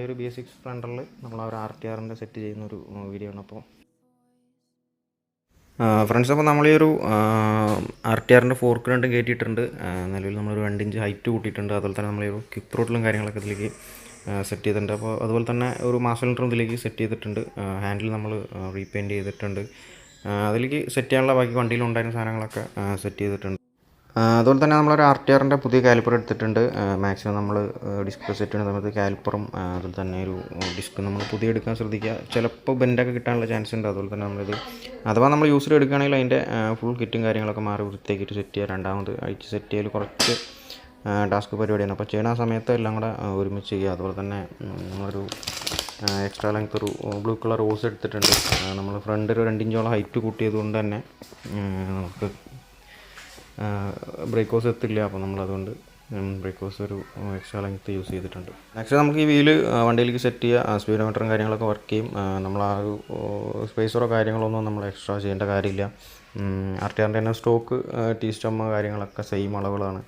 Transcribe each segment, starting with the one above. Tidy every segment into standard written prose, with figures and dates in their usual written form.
ഒരു BS6 സ്പ്ലെൻഡറിൽ നമ്മൾ ആ ഒരു RTRൻ്റെ സെറ്റ് ചെയ്യുന്നൊരു വീഡിയോ ആണ്. അപ്പോൾ ഫ്രണ്ട്സ്, അപ്പോൾ നമ്മൾ ഈ ഒരു RTRൻ്റെ ഫോർക്ക് രണ്ടും കയറ്റിയിട്ടുണ്ട്. നിലവിൽ നമ്മളൊരു 2 ഇഞ്ച് ഹൈറ്റ് കൂട്ടിയിട്ടുണ്ട്. അതുപോലെ തന്നെ നമ്മൾ ഈ ഒരു ക്വിക്ക് ത്രോട്ടിലും കാര്യങ്ങളൊക്കെ ഇതിലേക്ക് സെറ്റ് ചെയ്തിട്ടുണ്ട്. അപ്പോൾ അതുപോലെ തന്നെ ഒരു മാസ് സിലിണ്ടറും ഇതിലേക്ക് സെറ്റ് ചെയ്തിട്ടുണ്ട്. ഹാൻഡിൽ നമ്മൾ റീപെയിൻറ്റ് ചെയ്തിട്ടുണ്ട്. അതിലേക്ക് സെറ്റ് ചെയ്യാനുള്ള ബാക്കി വണ്ടിയിലുണ്ടായിരുന്ന സാധനങ്ങളൊക്കെ സെറ്റ് ചെയ്തിട്ടുണ്ട്. അതുപോലെ തന്നെ നമ്മളൊരു RTRൻ്റെ പുതിയ കാലിപ്പർ എടുത്തിട്ടുണ്ട്. മാക്സിമം നമ്മൾ ഡിസ്ക് സെറ്റ് ചെയ്യുന്ന സമയത്ത് കാലിപ്പറും അതുപോലെ തന്നെ ഒരു ഡിസ്ക് നമ്മൾ പുതിയ എടുക്കാൻ ശ്രദ്ധിക്കുക. ചിലപ്പോൾ ബെൻഡൊക്കെ കിട്ടാനുള്ള ചാൻസ് ഉണ്ട്. അതുപോലെ തന്നെ നമ്മളിത് അഥവാ നമ്മൾ യൂസ്ഡ് എടുക്കുകയാണെങ്കിൽ അതിൻ്റെ ഫുൾ കിറ്റും കാര്യങ്ങളൊക്കെ മാറി വൃത്തിയാക്കിയിട്ട് സെറ്റ് ചെയ്യുക. രണ്ടാമത് അഴിച്ച് സെറ്റ് ചെയ്യൽ കുറച്ച് ടാസ്ക് പരിപാടിയാണ്. അപ്പോൾ ചെയ്യുന്ന സമയത്ത് എല്ലാം കൂടെ ഒരുമിച്ച് ചെയ്യുക. അതുപോലെ തന്നെ നമ്മളൊരു എക്സ്ട്രാ ലെങ്ത് ഒരു ബ്ലൂ കളർ ഓസ് എടുത്തിട്ടുണ്ട്. നമ്മൾ ഫ്രണ്ട് ഒരു 2 ഇഞ്ചോളം ഹൈറ്റ് കൂട്ടിയത് കൊണ്ട് തന്നെ നമുക്ക് ബ്രേക്ക് ഹോസ് എത്തില്ല. അപ്പോൾ നമ്മളതുകൊണ്ട് ബ്രേക്ക് ഹോസ് ഒരു എക്സ്ട്രാ ലെങ്ത്ത് യൂസ് ചെയ്തിട്ടുണ്ട്. നെക്സ്റ്റ് നമുക്ക് ഈ വീല് വണ്ടിയിലേക്ക് സെറ്റ് ചെയ്യുക. സ്പീഡോമീറ്ററും കാര്യങ്ങളൊക്കെ വർക്ക് ചെയ്യും. നമ്മൾ ആ ഒരു സ്പേസറോ കാര്യങ്ങളൊന്നും നമ്മൾ എക്സ്ട്രാ ചെയ്യേണ്ട കാര്യമില്ല. RTRൻ്റെ തന്നെ സ്റ്റോക്ക് ടീ സ്റ്റമ്മ് കാര്യങ്ങളൊക്കെ സെയിം അളവുകളാണ്.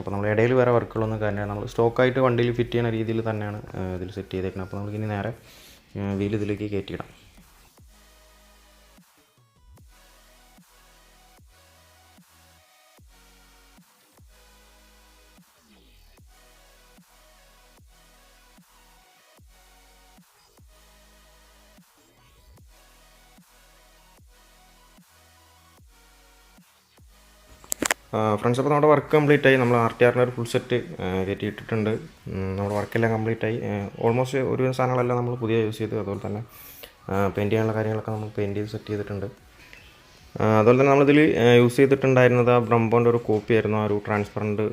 അപ്പോൾ നമ്മൾ ഇടയിൽ വേറെ വർക്കുകളൊന്നും കാര്യമാണ്. നമ്മൾ സ്റ്റോക്കായിട്ട് വണ്ടിയിൽ ഫിറ്റ് ചെയ്യുന്ന രീതിയിൽ തന്നെയാണ് ഇതിൽ സെറ്റ് ചെയ്തേക്കുന്നത്. അപ്പോൾ നമുക്കിനി നേരെ വീൽ ഇതിലേക്ക് കയറ്റിയിടാം. ഫ്രണ്ട്സ്, അപ്പോൾ നമ്മുടെ വർക്ക് കംപ്ലീറ്റ് ആയി. നമ്മൾ RTRൻ്റെ ഒരു ഫുൾ സെറ്റ് കയറ്റിയിട്ടിട്ടുണ്ട്. നമ്മുടെ വർക്കെല്ലാം കംപ്ലീറ്റ് ആയി. ഓൾമോസ്റ്റ് ഒരു സാധനങ്ങളെല്ലാം നമ്മൾ പുതിയ യൂസ് ചെയ്ത്. അതുപോലെ തന്നെ പെയിൻറ്റ് ചെയ്യാനുള്ള കാര്യങ്ങളൊക്കെ നമ്മൾ പെയിൻറ്റ് ചെയ്ത് സെറ്റ് ചെയ്തിട്ടുണ്ട്. അതുപോലെ തന്നെ നമ്മളിതിൽ യൂസ് ചെയ്തിട്ടുണ്ടായിരുന്നത് ആ ബ്രംബോൻ്റെ ഒരു കോപ്പി ആയിരുന്നു. ആ ഒരു ട്രാൻസ്പെറൻറ്റ്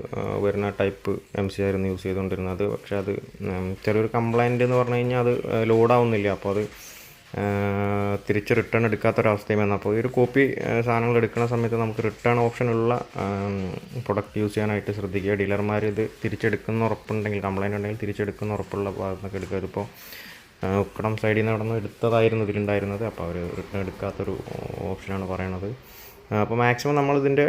വരുന്ന ടൈപ്പ് MC ആയിരുന്നു യൂസ് ചെയ്തുകൊണ്ടിരുന്നത്. പക്ഷേ അത് ചെറിയൊരു കംപ്ലൈൻറ്റ് എന്ന് പറഞ്ഞു കഴിഞ്ഞാൽ അത് ലോഡാവുന്നില്ല. അപ്പോൾ അത് തിരിച്ച് റിട്ടേൺ എടുക്കാത്തൊരവസ്ഥയും വന്നു. അപ്പോൾ ഈ ഒരു കോപ്പി സാധനങ്ങൾ എടുക്കുന്ന സമയത്ത് നമുക്ക് റിട്ടേൺ ഓപ്ഷനുള്ള പ്രൊഡക്റ്റ് യൂസ് ചെയ്യാനായിട്ട് ശ്രദ്ധിക്കുക. ഡീലർമാർ ഇത് തിരിച്ചെടുക്കുന്ന ഉറപ്പുണ്ടെങ്കിൽ, കംപ്ലൈൻറ്റ് ഉണ്ടെങ്കിൽ തിരിച്ചെടുക്കുന്ന ഉറപ്പുള്ള ഭാഗത്തൊക്കെ എടുക്കുക. ഇതിപ്പോൾ ഉക്കടം സൈഡിൽ നിന്ന് അവിടെ നിന്ന് എടുത്തതായിരുന്നു ഇതിലുണ്ടായിരുന്നത്. അപ്പോൾ അവർ റിട്ടേൺ എടുക്കാത്തൊരു ഓപ്ഷനാണ് പറയണത്. അപ്പോൾ മാക്സിമം നമ്മളിതിൻ്റെ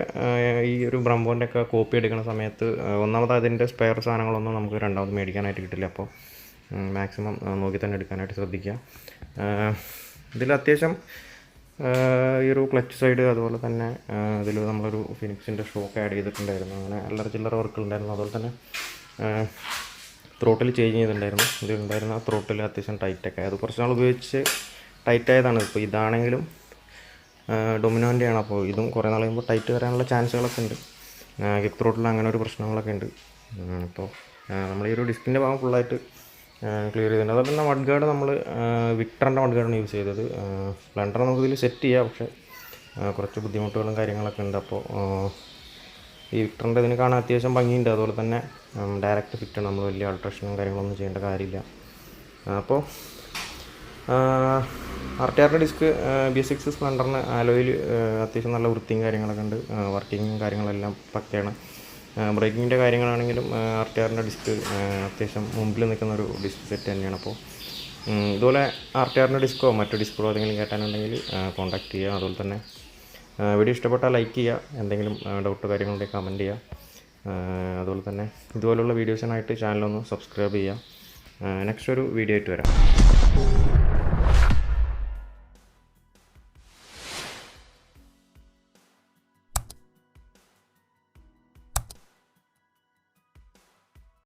ഈ ഒരു ബ്രംബോൻ്റെ ഒക്കെ കോപ്പി എടുക്കുന്ന സമയത്ത് ഒന്നാമത് അതിൻ്റെ സ്പെയർ സാധനങ്ങളൊന്നും നമുക്ക് രണ്ടാമത് മേടിക്കാനായിട്ട് കിട്ടില്ല. അപ്പോൾ മാക്സിമം നോക്കി തന്നെ എടുക്കാനായിട്ട് ശ്രദ്ധിക്കുക. ഇതിൽ അത്യാവശ്യം ഈ ഒരു ക്ലച്ച് സൈഡ്, അതുപോലെ തന്നെ ഇതിൽ നമ്മളൊരു ഫിനിക്സിൻ്റെ ഷോക്ക് ആഡ് ചെയ്തിട്ടുണ്ടായിരുന്നു. അങ്ങനെ അല്ലറ ചില്ലറ വർക്കുകളുണ്ടായിരുന്നു. അതുപോലെ തന്നെ ത്രോട്ടിൽ ചേഞ്ച് ചെയ്തിട്ടുണ്ടായിരുന്നു. ഇതിലുണ്ടായിരുന്ന ത്രോട്ടിൽ അത്യാവശ്യം ടൈറ്റൊക്കെ അത് കുറച്ച് നാൾ ഉപയോഗിച്ച് ടൈറ്റായതാണ്. ഇപ്പോൾ ഇതാണെങ്കിലും ഡൊമിനോൻ്റെയാണ്. അപ്പോൾ ഇതും കുറേ നാൾ കഴിയുമ്പോൾ ടൈറ്റ് വരാനുള്ള ചാൻസുകളൊക്കെ ഉണ്ട്. ഹിപ്പ് ത്രോട്ടിൽ അങ്ങനെ ഒരു പ്രശ്നങ്ങളൊക്കെ ഉണ്ട്. അപ്പോൾ നമ്മൾ ഈ ഒരു ഡിസ്കിൻ്റെ ഭാഗം ഫുള്ളായിട്ട് ക്ലിയർ ചെയ്തിട്ടുണ്ട്. അതുപോലെ തന്നെ മഡ് ഗാർഡ് നമ്മൾ വിക്ടറിൻ്റെ മഡ് ഗാർഡാണ് യൂസ് ചെയ്തത്. സ്പ്ലെൻഡർ നമുക്ക് ഇതിൽ സെറ്റ് ചെയ്യാം, പക്ഷേ കുറച്ച് ബുദ്ധിമുട്ടുകളും കാര്യങ്ങളൊക്കെ ഉണ്ട്. അപ്പോൾ ഈ വിക്ടറിൻ്റെ ഇതിന് കാണാൻ അത്യാവശ്യം ഭംഗിയുണ്ട്. അതുപോലെ തന്നെ ഡയറക്റ്റ് ഫിറ്റാണ്. നമ്മൾ വലിയ ആൾട്രേഷനും കാര്യങ്ങളൊന്നും ചെയ്യേണ്ട കാര്യമില്ല. അപ്പോൾ RTRൻ്റെ ഡിസ്ക് BS6 സ്പ്ലെൻഡറിന് ആലോയിൽ അത്യാവശ്യം നല്ല വൃത്തിയും കാര്യങ്ങളൊക്കെ ഉണ്ട്. വർക്കിങ്ങും കാര്യങ്ങളെല്ലാം പക്കയാണ്. ബ്രേക്കിങ്ങിൻ്റെ കാര്യങ്ങളാണെങ്കിലും RTRൻ്റെ ഡിസ്ക് അത്യാവശ്യം മുമ്പിൽ നിൽക്കുന്ന ഒരു ഡിസ്ക് സെറ്റ് തന്നെയാണ്. അപ്പോൾ ഇതുപോലെ RTRൻ്റെ ഡിസ്കോ മറ്റു ഡിസ്കോ ഏതെങ്കിലും കേട്ടാനുണ്ടെങ്കിൽ കോൺടാക്റ്റ് ചെയ്യുക. അതുപോലെ തന്നെ വീഡിയോ ഇഷ്ടപ്പെട്ടാൽ ലൈക്ക് ചെയ്യുക. എന്തെങ്കിലും ഡൗട്ടോ കാര്യങ്ങളുണ്ടെങ്കിൽ കമൻറ്റ് ചെയ്യുക. അതുപോലെ തന്നെ ഇതുപോലുള്ള വീഡിയോസിനായിട്ട് ചാനലൊന്ന് സബ്സ്ക്രൈബ് ചെയ്യുക. നെക്സ്റ്റ് ഒരു വീഡിയോ ആയിട്ട് വരാം.